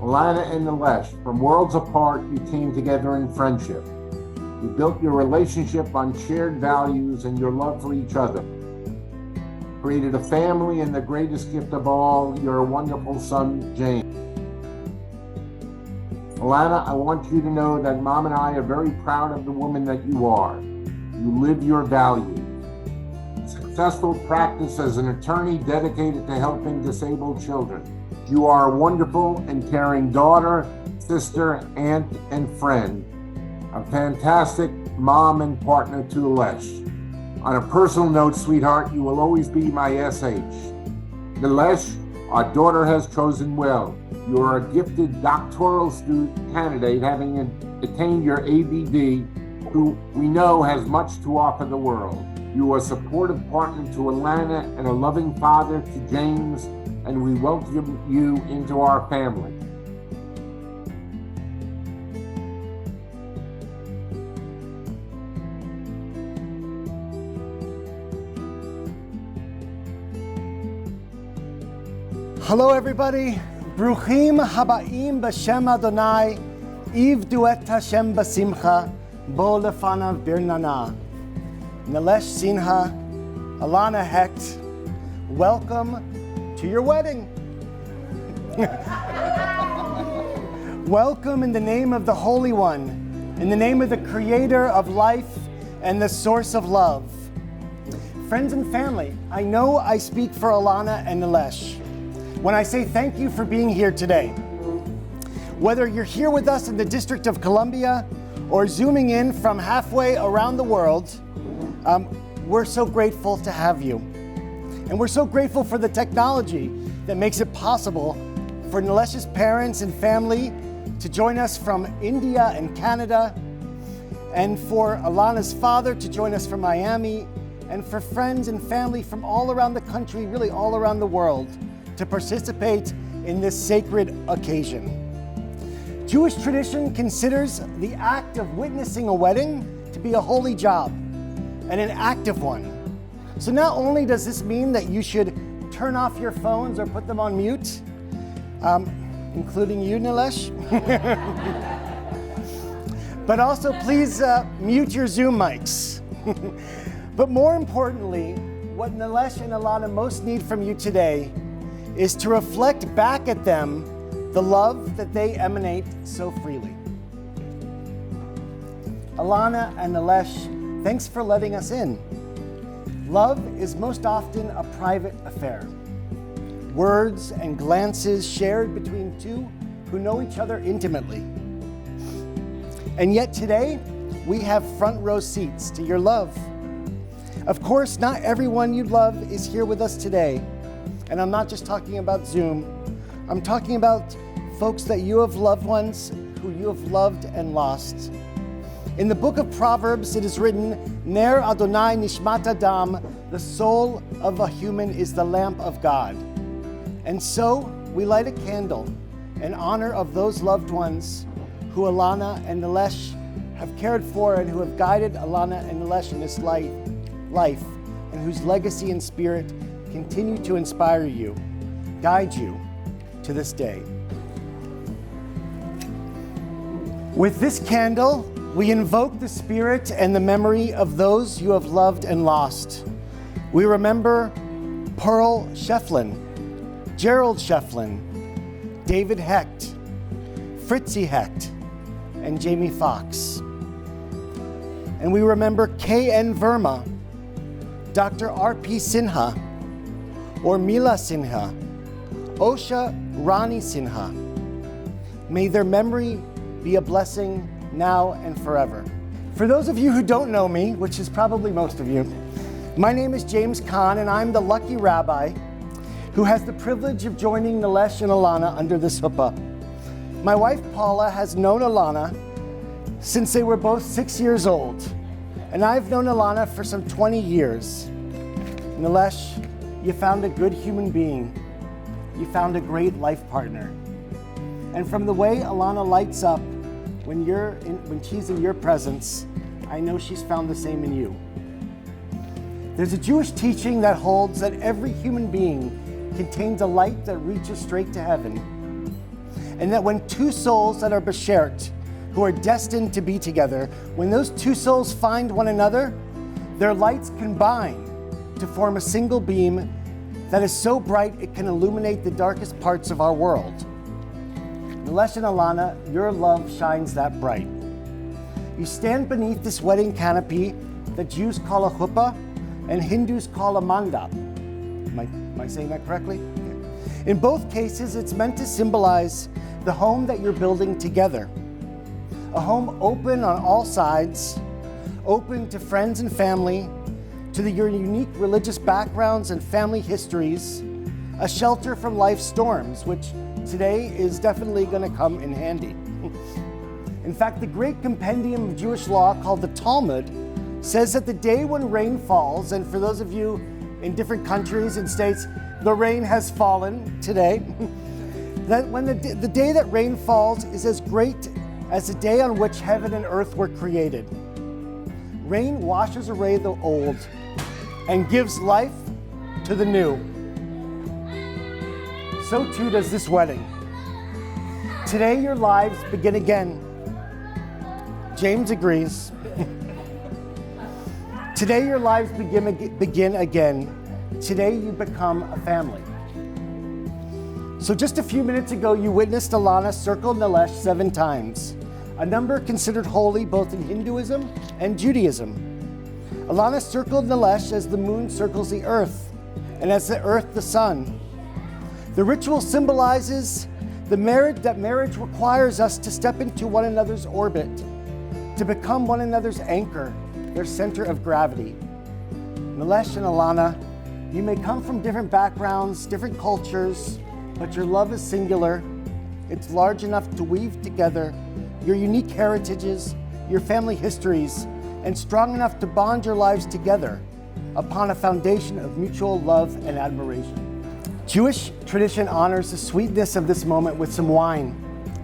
Alana and Nilesh, from worlds apart, you came together in friendship. You built your relationship on shared values and your love for each other. Created a family, and the greatest gift of all, your wonderful son, James. Alana, I want you to know that Mom and I are very proud of the woman that you are. You live your values. Successful practice as an attorney dedicated to helping disabled children. You are a wonderful and caring daughter, sister, aunt, and friend. A fantastic mom and partner to Nilesh. On a personal note, sweetheart, you will always be my SH. Nilesh, our daughter has chosen well. You are a gifted doctoral student candidate, having attained your ABD, who we know has much to offer the world. You are a supportive partner to Alana and a loving father to James, and we welcome you into our family. Hello everybody, Bruchim Habaim B'Shem Adonai, Ivdu et Hashem B'Simcha, Bo Lefanav Birnana. Nilesh Sinha, Alana Hecht, welcome to your wedding. Welcome in the name of the Holy One, in the name of the Creator of life and the source of love. Friends and family, I know I speak for Alana and Nilesh when I say thank you for being here today. Whether you're here with us in the District of Columbia or zooming in from halfway around the world, we're so grateful to have you. And we're so grateful for the technology that makes it possible for Nilesh's parents and family to join us from India and Canada, and for Alana's father to join us from Miami, and for friends and family from all around the country, really all around the world, to participate in this sacred occasion. Jewish tradition considers the act of witnessing a wedding to be a holy job and an active one. So not only does this mean that you should turn off your phones or put them on mute, including you, Nilesh, but also please mute your Zoom mics. But more importantly, what Nilesh and Alana most need from you today is to reflect back at them the love that they emanate so freely. Alana and Nilesh, thanks for letting us in. Love is most often a private affair. Words and glances shared between two who know each other intimately. And yet today, we have front row seats to your love. Of course, not everyone you love is here with us today. And I'm not just talking about Zoom. I'm talking about folks that you have loved ones who you have loved and lost. In the book of Proverbs, it is written, Ner Adonai Nishmat Adam, the soul of a human is the lamp of God. And so we light a candle in honor of those loved ones who Alana and Nilesh have cared for and who have guided Alana and Nilesh in this life, and whose legacy and spirit continue to inspire you, guide you to this day. With this candle, we invoke the spirit and the memory of those you have loved and lost. We remember Pearl Shefflin, Gerald Shefflin, David Hecht, Fritzy Hecht, and Jamie Fox. And we remember K.N. Verma, Dr. R.P. Sinha, Urmila Sinha, Osha Rani Sinha. May their memory be a blessing now and forever. For those of you who don't know me, which is probably most of you, my name is James Kahn, and I'm the lucky rabbi who has the privilege of joining Nilesh and Alana under this chuppah. My wife Paula has known Alana since they were both 6 years old, and I've known Alana for some 20 years. Nilesh, you found a good human being. You found a great life partner. And from the way Alana lights up when she's in your presence, I know she's found the same in you. There's a Jewish teaching that holds that every human being contains a light that reaches straight to heaven. and that when two souls that are beshert, who are destined to be together, when those two souls find one another, their lights combine to form a single beam that is so bright it can illuminate the darkest parts of our world. Nilesh and Alana, your love shines that bright. You stand beneath this wedding canopy that Jews call a chuppah and Hindus call a mandap. Am I saying that correctly? Okay. In both cases, it's meant to symbolize the home that you're building together. A home open on all sides, open to friends and family, to your unique religious backgrounds and family histories, a shelter from life's storms, which today is definitely going to come in handy. In fact, the great compendium of Jewish law called the Talmud says that the day when rain falls, and for those of you in different countries and states, the rain has fallen today, that when the day that rain falls is as great as the day on which heaven and earth were created. Rain washes away the old and gives life to the new. So too does this wedding. Today your lives begin again. James agrees. Today your lives begin again. Today you become a family. So just a few minutes ago, you witnessed Alana circle Nilesh 7 times, a number considered holy both in Hinduism and Judaism. Alana circled Nilesh as the moon circles the earth, and as the earth the sun. The ritual symbolizes that marriage requires us to step into one another's orbit, to become one another's anchor, their center of gravity. Nilesh and Alana, you may come from different backgrounds, different cultures, but your love is singular. It's large enough to weave together your unique heritages, your family histories, and strong enough to bond your lives together upon a foundation of mutual love and admiration. Jewish tradition honors the sweetness of this moment with some wine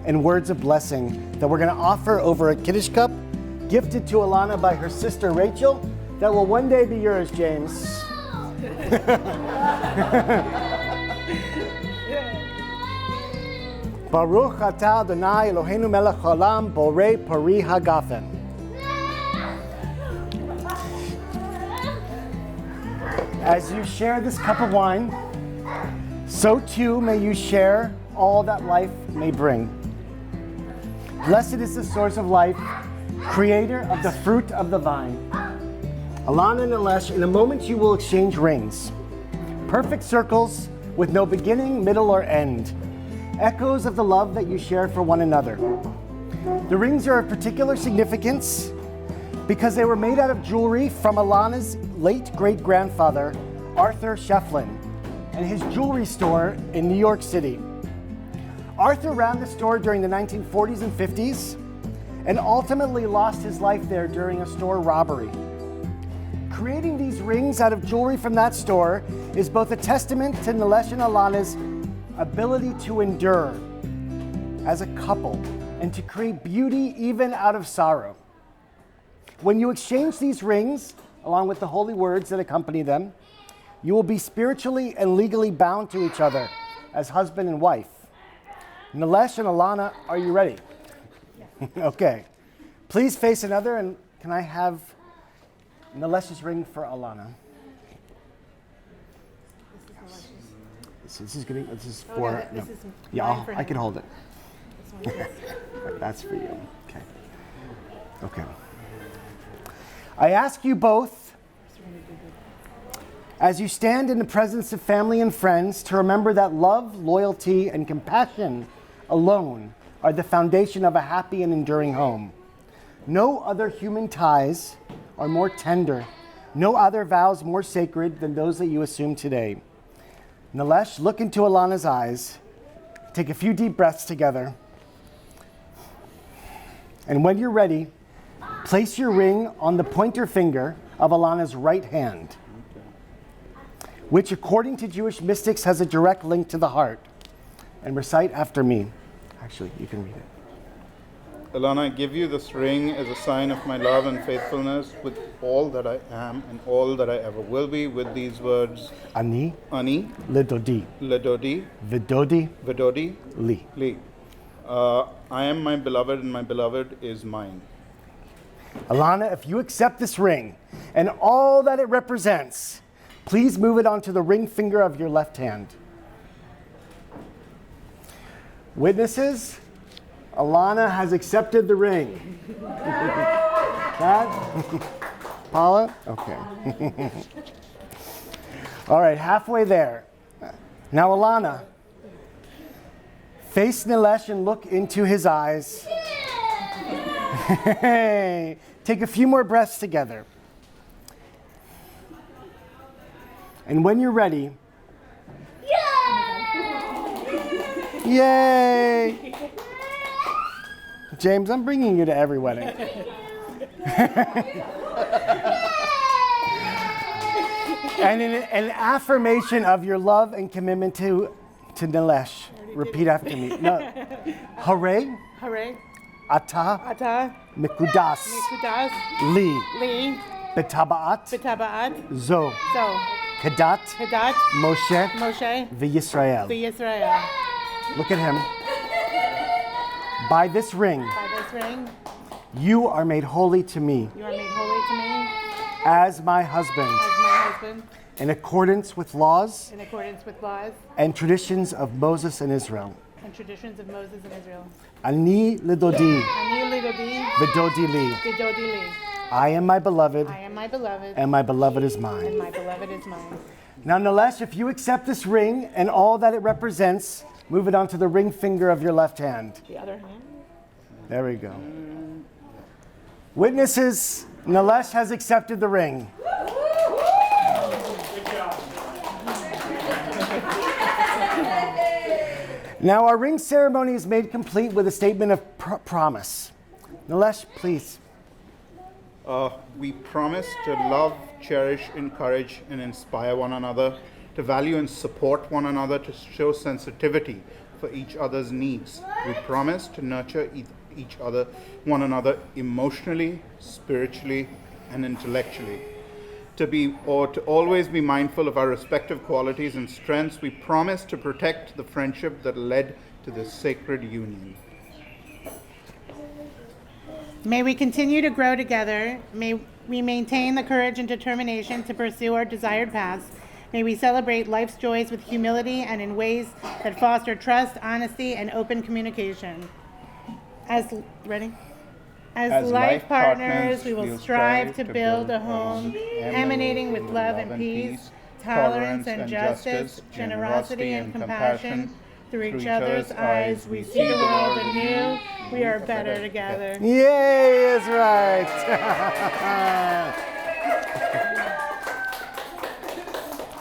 and words of blessing that we're going to offer over a Kiddush cup gifted to Alana by her sister Rachel that will one day be yours, James. Baruch atah Adonai Eloheinu melech haolam borei pari hagafen. As you share this cup of wine, so too may you share all that life may bring. Blessed is the source of life, creator of the fruit of the vine. Alana and Nilesh, in a moment you will exchange rings. Perfect circles with no beginning, middle, or end. Echoes of the love that you share for one another. The rings are of particular significance because they were made out of jewelry from Alana's late great-grandfather, Arthur Shefflin, and his jewelry store in New York City. Arthur ran the store during the 1940s and 50s and ultimately lost his life there during a store robbery. Creating these rings out of jewelry from that store is both a testament to Nilesh and Alana's ability to endure as a couple and to create beauty even out of sorrow. When you exchange these rings, along with the holy words that accompany them, you will be spiritually and legally bound to each other as husband and wife. Nilesh and Alana, are you ready? Yes. Okay. Please face another, and can I have Nilesh's ring for Alana? This is for. Okay, no. this is Yeah, for I him. can hold it. This one is- That's for you. Okay. Okay. I ask you both, as you stand in the presence of family and friends, to remember that love, loyalty, and compassion alone are the foundation of a happy and enduring home. No other human ties are more tender, no other vows more sacred than those that you assume today. Nilesh, look into Alana's eyes, take a few deep breaths together, and when you're ready, place your ring on the pointer finger of Alana's right hand, which according to Jewish mystics has a direct link to the heart. And recite after me. Actually, you can read it. Alana, I give you this ring as a sign of my love and faithfulness with all that I am and all that I ever will be, with these words: Ani Ani, lidodi, Ledodi, vidodi Vidodi, li. Li. I am my beloved and my beloved is mine. Alana, if you accept this ring and all that it represents, please move it onto the ring finger of your left hand. Witnesses, Alana has accepted the ring. Chad? Paula? Okay. All right, halfway there. Now, Alana, face Nilesh and look into his eyes. Take a few more breaths together. And when you're ready, yay! James, I'm bringing you to every wedding. And in an affirmation of your love and commitment to Nilesh, repeat after me. No. Hare, Hare, Ata, Ata, Mikudas, Mikudas, Li, Li, Betabaat, Betabaat, Zo, So, Kedat, Hadat, Moshe, Moshe, V'Yisrael. Israel. Look at him. By this ring, By this ring, you are made holy to me you are made holy to me as my husband, as my husband, in accordance with laws in accordance with laws and traditions of Moses and Israel. and traditions of Moses and Israel. Ani lidodi, Ani lidodi, v'dodi li. vidodi li. I am my beloved, I am my beloved, and my beloved is and mine. my beloved is mine. Now, Nilesh, if you accept this ring and all that it represents, move it onto the ring finger of your left hand. The other hand. There we go. Witnesses, Nilesh has accepted the ring. Now, our ring ceremony is made complete with a statement of promise. Nilesh, please. We promise to love, cherish, encourage, and inspire one another, to value and support one another, to show sensitivity for each other's needs. We promise to nurture one another emotionally, spiritually, and intellectually. To always be mindful of our respective qualities and strengths. We promise to protect the friendship that led to this sacred union. May we continue to grow together. May we maintain the courage and determination to pursue our desired paths. May we celebrate life's joys with humility and in ways that foster trust, honesty, and open communication. As life partners, we will strive to build a home emanating with love and peace, tolerance and justice, generosity and compassion. Through each other's eyes, we see the world anew. We are better together. Yay, is right.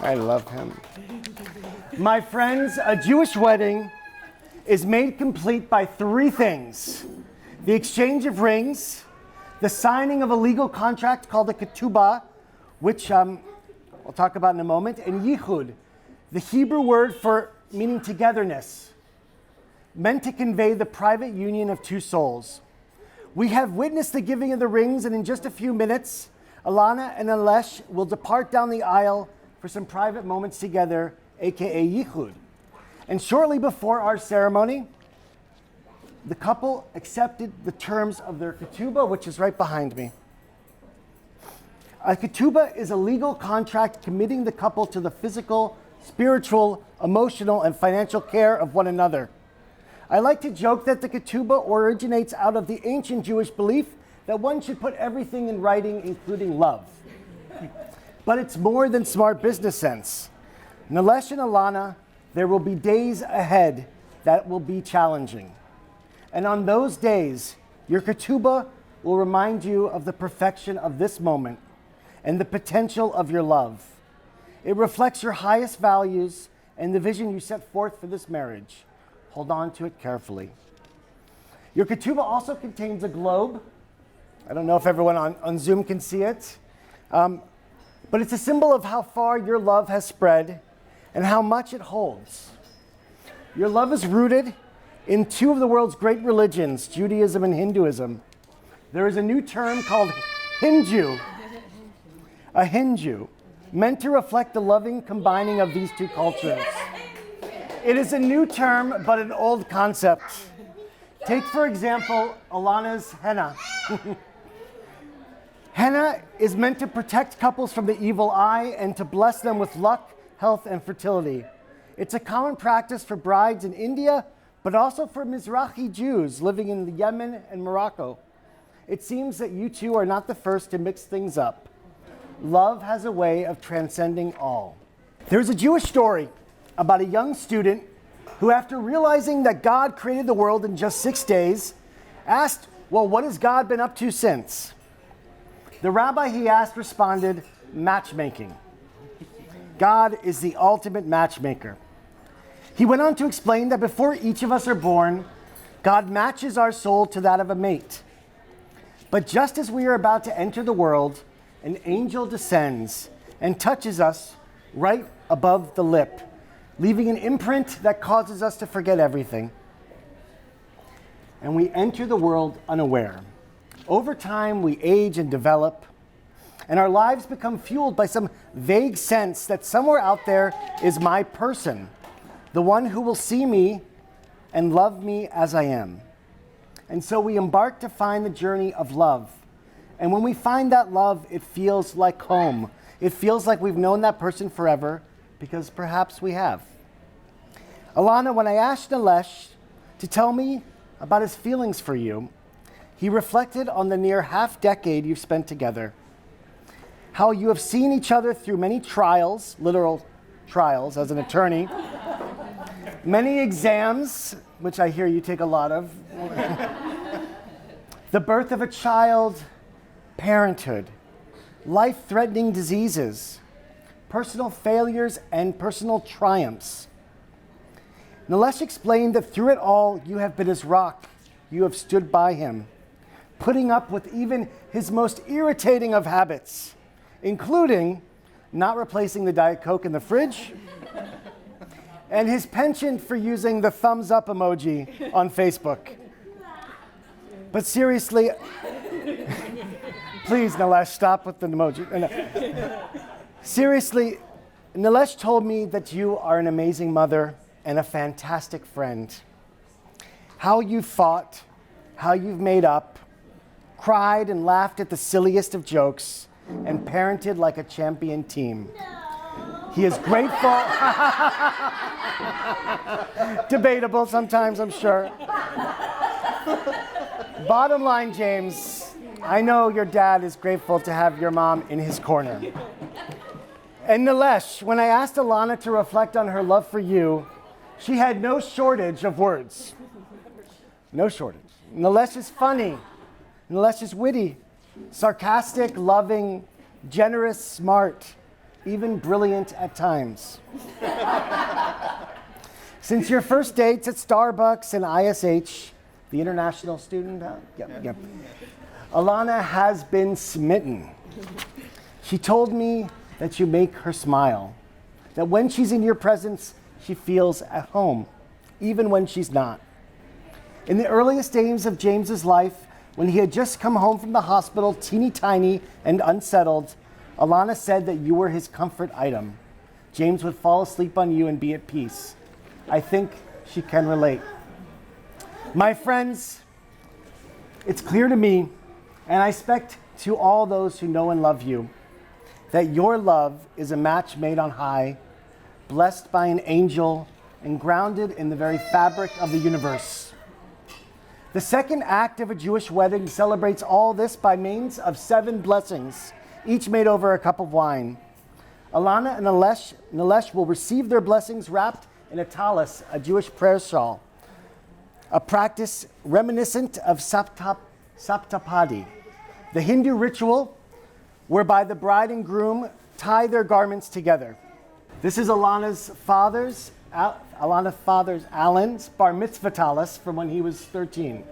I love him. My friends, a Jewish wedding is made complete by three things: the exchange of rings, the signing of a legal contract called a ketubah, which we'll talk about in a moment, and yichud, the Hebrew word for meaning togetherness, meant to convey the private union of two souls. We have witnessed the giving of the rings, and in just a few minutes, Alana and Nilesh will depart down the aisle for some private moments together, aka yichud. And shortly before our ceremony, the couple accepted the terms of their ketubah, which is right behind me. A ketubah is a legal contract committing the couple to the physical, spiritual, emotional, and financial care of one another. I like to joke that the ketubah originates out of the ancient Jewish belief that one should put everything in writing, including love. But it's more than smart business sense. Nilesh and Alana, there will be days ahead that will be challenging. And on those days, your ketubah will remind you of the perfection of this moment and the potential of your love. It reflects your highest values and the vision you set forth for this marriage. Hold on to it carefully. Your ketubah also contains a globe. I don't know if everyone on Zoom can see it, but it's a symbol of how far your love has spread and how much it holds. Your love is rooted in two of the world's great religions, Judaism and Hinduism. There is a new term called Hindu, a Hindu, meant to reflect the loving combining of these two cultures. It is a new term, but an old concept. Take, for example, Alana's henna. Henna is meant to protect couples from the evil eye and to bless them with luck, health, and fertility. It's a common practice for brides in India, but also for Mizrahi Jews living in Yemen and Morocco. It seems that you two are not the first to mix things up. Love has a way of transcending all. There's a Jewish story about a young student who, after realizing that God created the world in just 6 days, asked, well, what has God been up to since? The rabbi he asked responded, matchmaking. God is the ultimate matchmaker. He went on to explain that before each of us are born, God matches our soul to that of a mate. But just as we are about to enter the world, an angel descends and touches us right above the lip, leaving an imprint that causes us to forget everything. And we enter the world unaware. Over time, we age and develop, and our lives become fueled by some vague sense that somewhere out there is my person, the one who will see me and love me as I am. And so we embark to find the journey of love. And when we find that love, it feels like home. It feels like we've known that person forever, because perhaps we have. Alana, when I asked Nilesh to tell me about his feelings for you, he reflected on the near half-decade you've spent together, how you have seen each other through many trials, literal trials as an attorney, many exams, which I hear you take a lot of, the birth of a child, parenthood, life-threatening diseases, personal failures, and personal triumphs. Nilesh explained that through it all, you have been his rock. You have stood by him, putting up with even his most irritating of habits, including not replacing the Diet Coke in the fridge and his penchant for using the thumbs up emoji on Facebook. But seriously, please, Nilesh, stop with the emoji. Seriously, Nilesh told me that you are an amazing mother and a fantastic friend. How you fought, how you've made up, cried and laughed at the silliest of jokes, and parented like a champion team. He is grateful. Debatable sometimes, I'm sure. Bottom line, James, I know your dad is grateful to have your mom in his corner. And Nilesh, when I asked Alana to reflect on her love for you, she had no shortage of words. No shortage. Nilesh is funny. Nilesh is witty, sarcastic, loving, generous, smart, even brilliant at times. Since your first dates at Starbucks and ISH, the international student, Alana has been smitten. She told me that you make her smile, that when she's in your presence, she feels at home, even when she's not. In the earliest days of James's life, when he had just come home from the hospital, teeny tiny and unsettled, Alana said that you were his comfort item. James would fall asleep on you and be at peace. I think she can relate. My friends, it's clear to me, and I expect to all those who know and love you, that your love is a match made on high, blessed by an angel, and grounded in the very fabric of the universe. The second act of a Jewish wedding celebrates all this by means of 7 blessings, each made over a cup of wine. Alana and Nilesh will receive their blessings wrapped in a talis, a Jewish prayer shawl, a practice reminiscent of Saptapadi, the Hindu ritual whereby the bride and groom tie their garments together. This is Alana's father's Alan's bar mitzvah talis from when he was 13.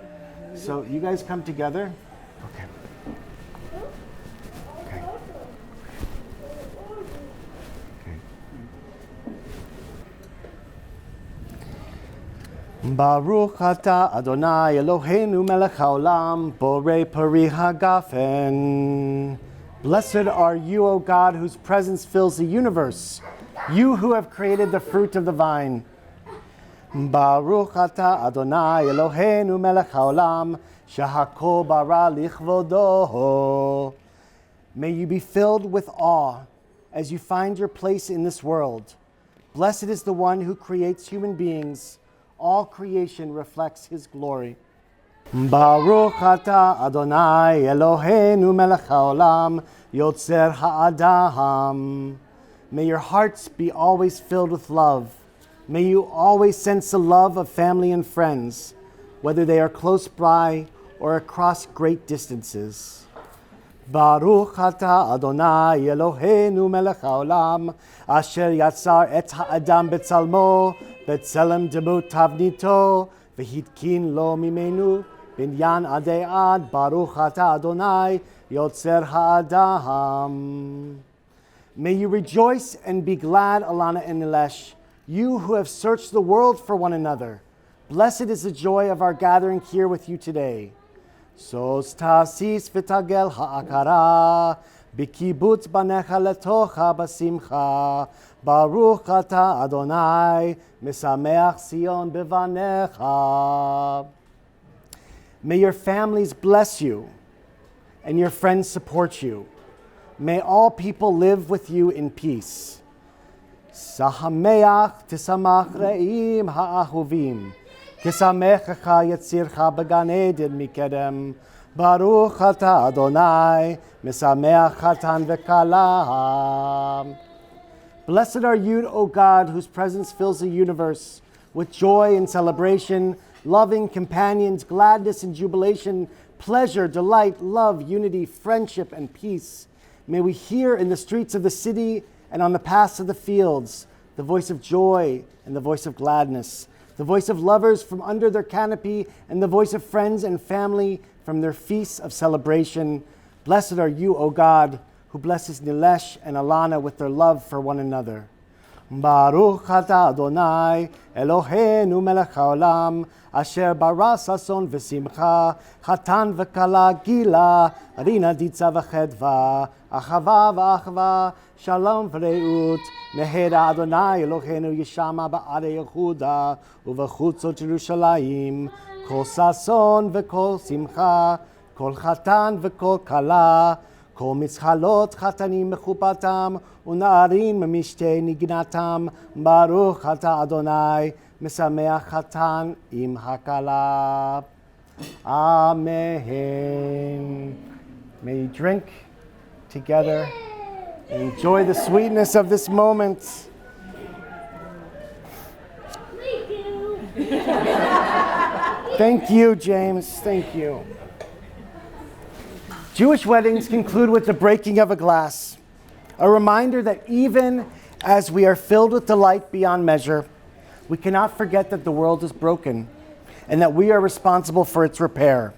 So you guys come together. Okay. Okay. Okay. Baruch atah Adonai Eloheinu melech haolam borei pari hagafen. Blessed are you, O God, whose presence fills the universe, you who have created the fruit of the vine. Baruch atah Adonai Eloheinu melech haolam, shehakol bara lichvodo. May you be filled with awe as you find your place in this world. Blessed is the one who creates human beings. All creation reflects his glory. Baruch atah Adonai Eloheinu melech haolam, yotzer ha'adam. May your hearts be always filled with love. May you always sense the love of family and friends, whether they are close by or across great distances. Baruch atah Adonai Eloheinu melech haolam, asher yatzar et ha'adam betzalmo, betzelem demut tavnito, v'hitkin lo mimenu, binyan adei ad. Baruch atah Adonai yotzer ha'adam. May you rejoice and be glad, Alana and Nilesh, you who have searched the world for one another. Blessed is the joy of our gathering here with you today. Sos tasis v'tagel ha'akara, b'kibutz banecha letocha basimcha, Baruch atah Adonai, mesameach Sion bevanecha. May your families bless you and your friends support you. May all people live with you in peace. Sahameach tisamach re'im ha'ahuvim, tisamechecha yetzircha began eden mikedem, Baruch atah Adonai, mesameach chatan v'kala. Blessed are you, O God, whose presence fills the universe with joy and celebration, loving companions, gladness and jubilation, pleasure, delight, love, unity, friendship, and peace. May we hear in the streets of the city and on the paths of the fields the voice of joy and the voice of gladness, the voice of lovers from under their canopy and the voice of friends and family from their feasts of celebration. Blessed are you, O God, who blesses Nilesh and Alana with their love for one another. Baruch atah Adonai Eloheinu melech haolam, asher bara sason v'simcha, chatan v'kala gila, rina ditza v'chedva, achava v'achva, shalom v'reut, mehera Adonai Eloheinu yishama ba'arei Yehuda, u'v'chutzot Yerushalayim, kol sason v'kol simcha, kol chatan v'kol kala, כל מצחלות חתנים מחופתם ונערים ממשתה נגנתם ברוך אתה אדוני משמח חתן עם הכלה. Amen. May you drink together and enjoy the sweetness of this moment. Thank you, James. Thank you. Jewish weddings conclude with the breaking of a glass, a reminder that even as we are filled with delight beyond measure, we cannot forget that the world is broken and that we are responsible for its repair.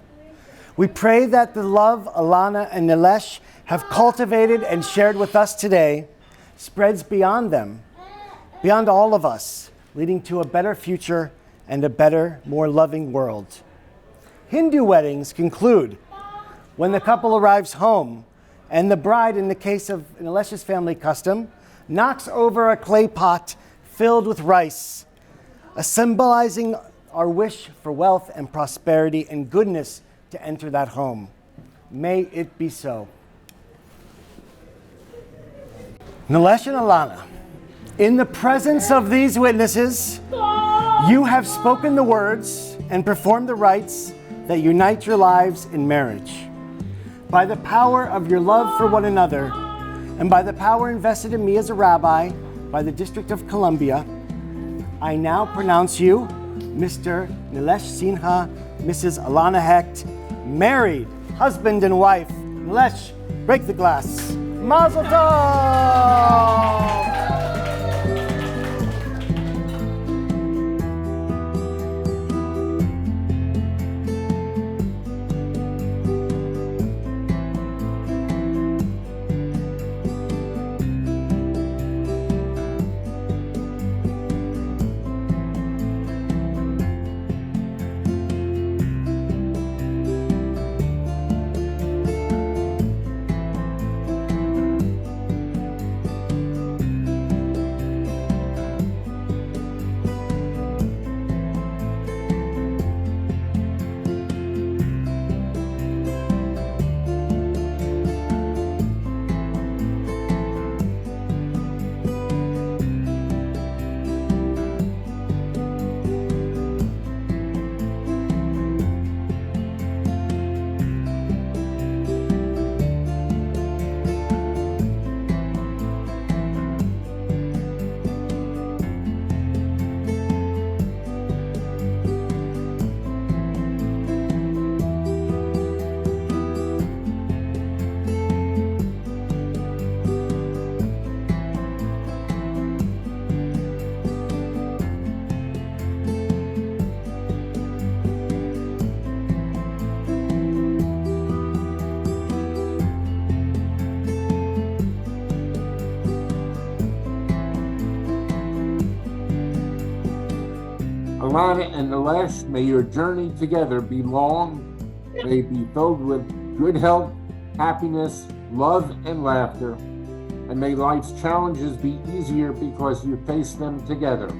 We pray that the love Alana and Nilesh have cultivated and shared with us today spreads beyond them, beyond all of us, leading to a better future and a better, more loving world. Hindu weddings conclude when the couple arrives home and the bride, in the case of Nilesh's family custom, knocks over a clay pot filled with rice, symbolizing our wish for wealth and prosperity and goodness to enter that home. May it be so. Nilesh and Alana, in the presence of these witnesses, you have spoken the words and performed the rites that unite your lives in marriage. By the power of your love for one another, and by the power invested in me as a rabbi by the District of Columbia, I now pronounce you Mr. Nilesh Sinha, Mrs. Alana Hecht, married, husband and wife. Nilesh, break the glass. Mazel tov! Alana and Nilesh, may your journey together be long, may it be filled with good health, happiness, love, and laughter, and may life's challenges be easier because you face them together.